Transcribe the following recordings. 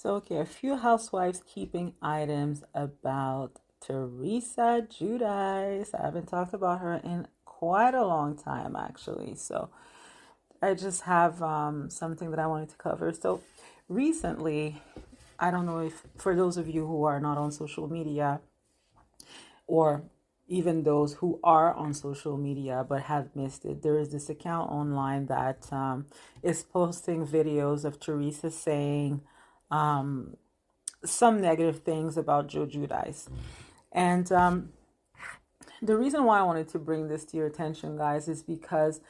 Okay, a few housewives keeping items about Teresa Judice. I haven't talked about her in quite a long time, actually. So, I just have something that I wanted to cover. So, recently, I don't know if for those of you who are not on social media, or even those who are on social media but have missed it, there is this account online that is posting videos of Teresa saying some negative things about Joe Judice. And the reason why I wanted to bring this to your attention, guys, is because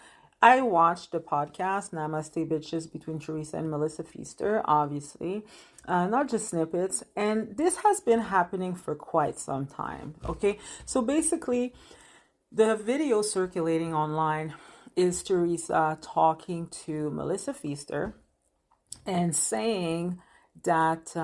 I watched the podcast Namaste Bitches between Teresa and Melissa Feaster, obviously, not just snippets. And this has been happening for quite some time. Okay. So basically, the video circulating online is Teresa talking to Melissa Feaster and saying that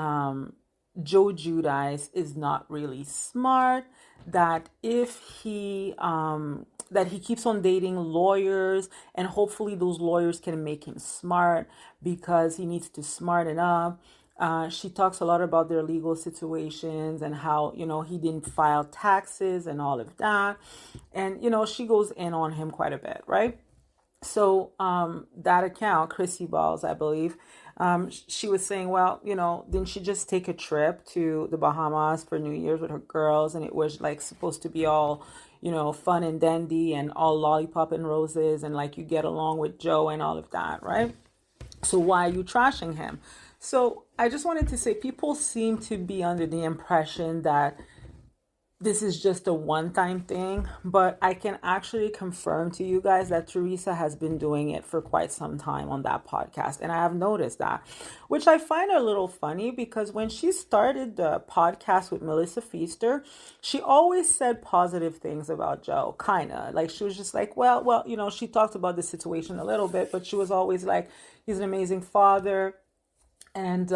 Joe Judice is not really smart, that if he that he keeps on dating lawyers and hopefully those lawyers can make him smart because he needs to smarten up. She talks a lot about their legal situations and how, he didn't file taxes and all of that. And, she goes in on him quite a bit, right? So that account, Chrissy Balls, I believe, she was saying, well, didn't she just take a trip to the Bahamas for New Year's with her girls, and it was like supposed to be all, fun and dandy and all lollipop and roses, and like you get along with Joe and all of that, right? So why are you trashing him? So I just wanted to say people seem to be under the impression that this is just a one-time thing, but I can actually confirm to you guys that Teresa has been doing it for quite some time on that podcast. And I have noticed that, which I find a little funny because when she started the podcast with Melissa Feaster, she always said positive things about Joe, kind of. Like she was just like, well, she talked about the situation a little bit, but she was always like, he's an amazing father. And,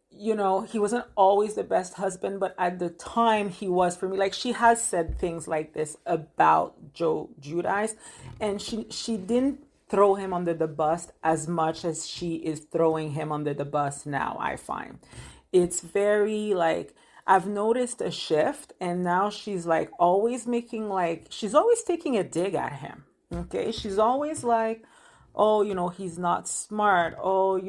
he wasn't always the best husband, but at the time he was for me. Like she has said things like this about Joe Judice, and she didn't throw him under the bus as much as she is throwing him under the bus now. I find it's very like I've noticed a shift, and now she's like always making like she's always taking a dig at him. Okay, she's always like, oh, he's not smart. Oh,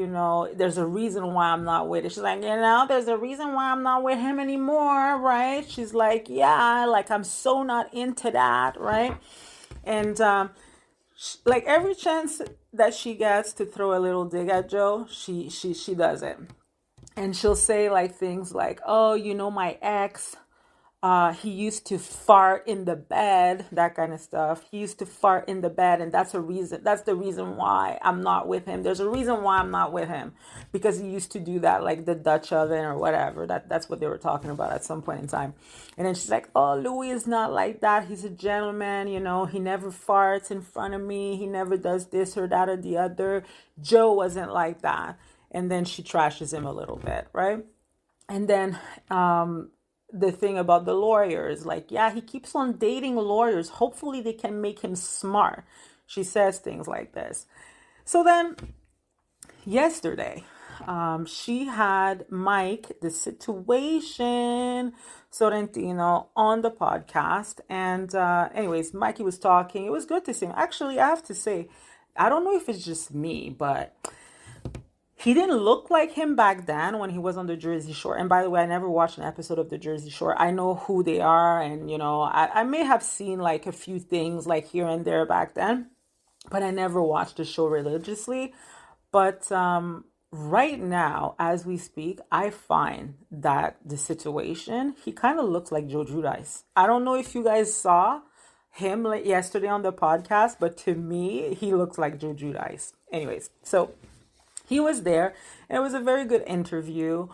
there's a reason why I'm not with it. She's like, there's a reason why I'm not with him anymore, right? She's like, yeah, like I'm so not into that, right? And like every chance that she gets to throw a little dig at Joe, she does it. And she'll say like things like, oh, my ex, he used to fart in the bed, that kind of stuff. He used to fart in the bed, and that's the reason why I'm not with him. There's a reason why I'm not with him, because he used to do that, like the Dutch oven or whatever. That's what they were talking about at some point in time. And then she's like, oh, Louis is not like that. He's a gentleman, he never farts in front of me. He never does this or that or the other. Joe wasn't like that. And then she trashes him a little bit, right? And then the thing about the lawyers, like, yeah, he keeps on dating lawyers. Hopefully they can make him smart. She says things like this. So then yesterday, she had Mike, the Situation Sorrentino, on the podcast. And anyways, Mikey was talking. It was good to see him. Actually, I have to say, I don't know if it's just me, but he didn't look like him back then when he was on the Jersey Shore. And by the way, I never watched an episode of the Jersey Shore. I know who they are, and I may have seen like a few things like here and there back then, but I never watched the show religiously. But right now, as we speak, I find that the Situation, he kind of looks like Joe Judice. I don't know if you guys saw him like yesterday on the podcast, but to me, he looks like Joe Judice. Anyways, so he was there, and it was a very good interview.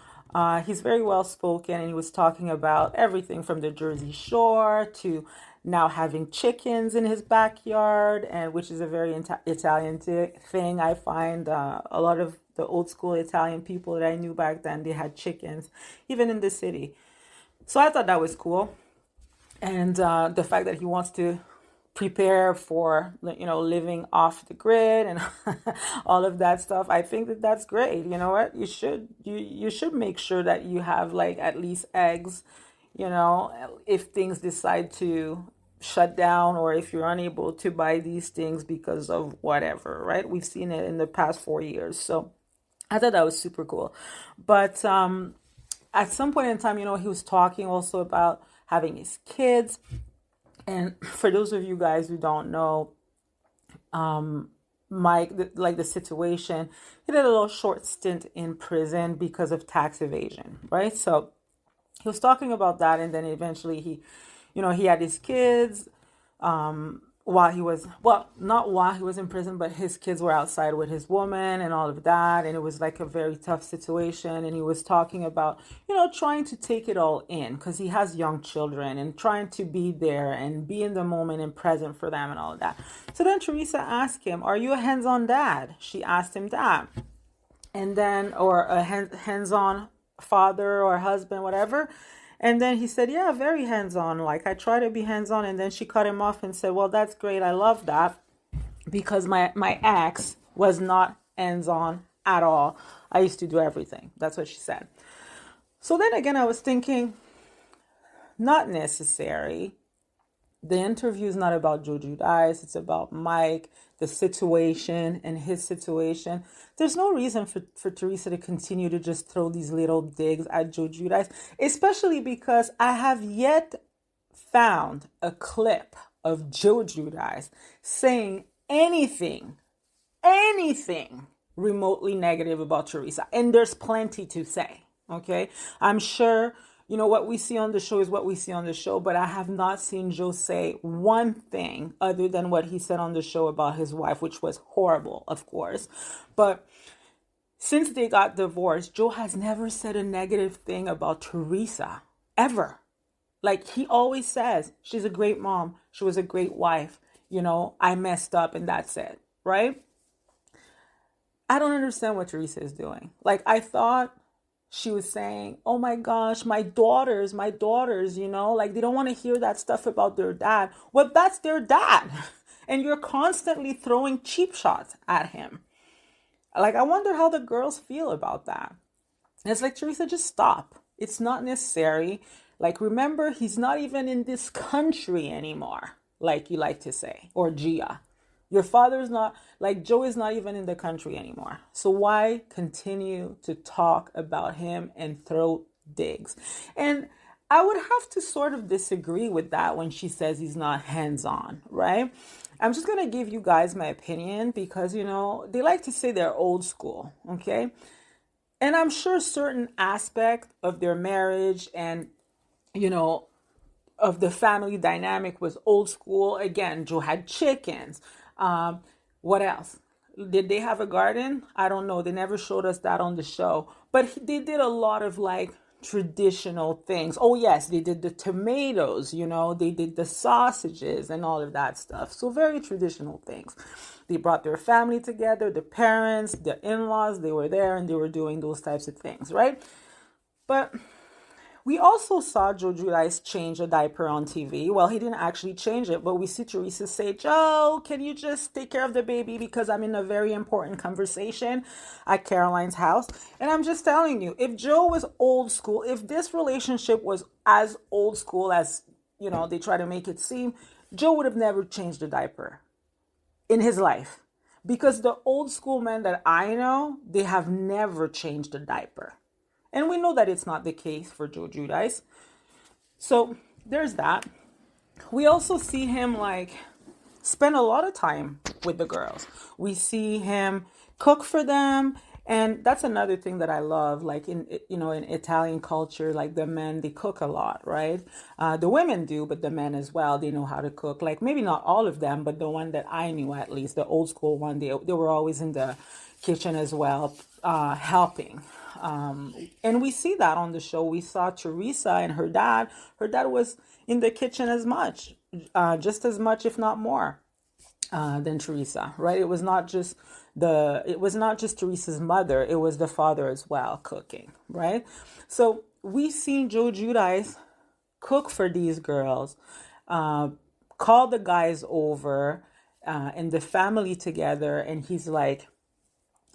He's very well spoken, and he was talking about everything from the Jersey Shore to now having chickens in his backyard, and which is a very Italian thing. I find a lot of the old school Italian people that I knew back then, they had chickens, even in the city. So I thought that was cool, and the fact that he wants to prepare for, living off the grid and all of that stuff. I think that that's great. You know what? You should make sure that you have like at least eggs, if things decide to shut down or if you're unable to buy these things because of whatever, right? We've seen it in the past 4 years. So I thought that was super cool. But at some point in time, he was talking also about having his kids. And for those of you guys who don't know, Mike, the situation, he did a little short stint in prison because of tax evasion, right? So he was talking about that, and then eventually he had his kids, while he was, well, not while he was in prison, but his kids were outside with his woman and all of that. And it was like a very tough situation. And he was talking about, trying to take it all in because he has young children and trying to be there and be in the moment and present for them and all of that. So then Teresa asked him, "Are you a hands-on dad?" She asked him that. And then, or a hands-on father or husband, whatever. And then he said, "Yeah, very hands-on. Like, I try to be hands-on." And then she cut him off and said, "Well, that's great. I love that because my ex was not hands-on at all. I used to do everything." That's what she said. So then again, I was thinking, not necessary. The interview is not about Joe Giudice. It's about Mike, the situation and his situation. There's no reason for Teresa to continue to just throw these little digs at Joe Giudice, especially because I have yet found a clip of Joe Giudice saying anything remotely negative about Teresa. And there's plenty to say, okay? I'm sure what we see on the show is what we see on the show, but I have not seen Joe say one thing other than what he said on the show about his wife, which was horrible, of course. But since they got divorced, Joe has never said a negative thing about Teresa, ever. Like, he always says, she's a great mom. She was a great wife. I messed up and that's it, right? I don't understand what Teresa is doing. Like, I thought she was saying, "Oh my gosh, my daughters, like they don't want to hear that stuff about their dad." Well, that's their dad. And you're constantly throwing cheap shots at him. Like, I wonder how the girls feel about that. And it's like, Teresa, just stop. It's not necessary. Like, remember, he's not even in this country anymore, like you like to say, or Gia. Your father's not, like, Joe is not even in the country anymore. So why continue to talk about him and throw digs? And I would have to sort of disagree with that when she says he's not hands-on, right? I'm just going to give you guys my opinion because, they like to say they're old school, okay? And I'm sure certain aspect of their marriage and, of the family dynamic was old school. Again, Joe had chickens. What else? Did they have a garden? I don't know. They never showed us that on the show. But they did a lot of like traditional things. Oh yes, they did the tomatoes, they did the sausages and all of that stuff. So very traditional things. They brought their family together, the parents, the in-laws, they were there and they were doing those types of things, right? But we also saw Joe Giudice change a diaper on TV. Well, he didn't actually change it, but we see Teresa say, "Joe, can you just take care of the baby because I'm in a very important conversation at Caroline's house?" And I'm just telling you, if Joe was old school, if this relationship was as old school as, they try to make it seem, Joe would have never changed a diaper in his life. Because the old school men that I know, they have never changed a diaper. And we know that it's not the case for Joe Giudice. So there's that. We also see him spend a lot of time with the girls. We see him cook for them. And that's another thing that I love, like in Italian culture, like the men, they cook a lot, right? The women do, but the men as well, they know how to cook. Like maybe not all of them, but the one that I knew at least, the old school one, they were always in the kitchen as well, helping. And we see that on the show. We saw Teresa and her dad. Her dad was in the kitchen as much, just as much, if not more, than Teresa, right? It was not just Teresa's mother. It was the father as well cooking, right? So we've seen Joe Giudice cook for these girls, called the guys over and the family together, and he's like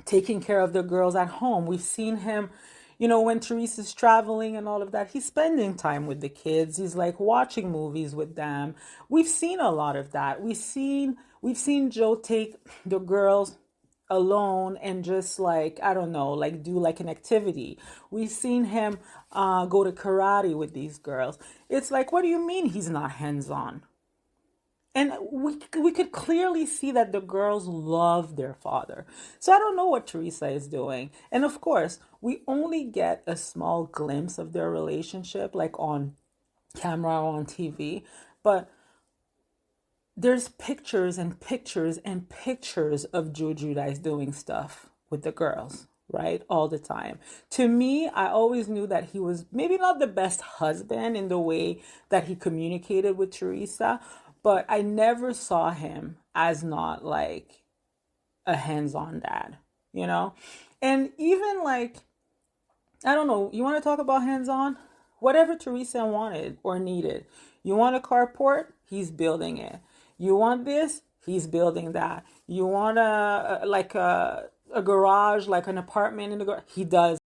taking care of the girls at home. We've seen him, when Teresa's traveling and all of that, he's spending time with the kids. He's like watching movies with them. We've seen a lot of that. We've seen Joe take the girls alone and just like, I don't know, like do like an activity. We've seen him go to karate with these girls. It's like, what do you mean he's not hands-on? And we could clearly see that the girls love their father. So I don't know what Teresa is doing. And of course, we only get a small glimpse of their relationship, like on camera or on TV. But there's pictures and pictures and pictures of Joe Giudice doing stuff with the girls, right? All the time. To me, I always knew that he was maybe not the best husband in the way that he communicated with Teresa, but I never saw him as not like a hands-on dad, you know? And even like, I don't know, you want to talk about hands-on? Whatever Teresa wanted or needed. You want a carport? He's building it. You want this? He's building that. You want a garage, like an apartment in the garage? He does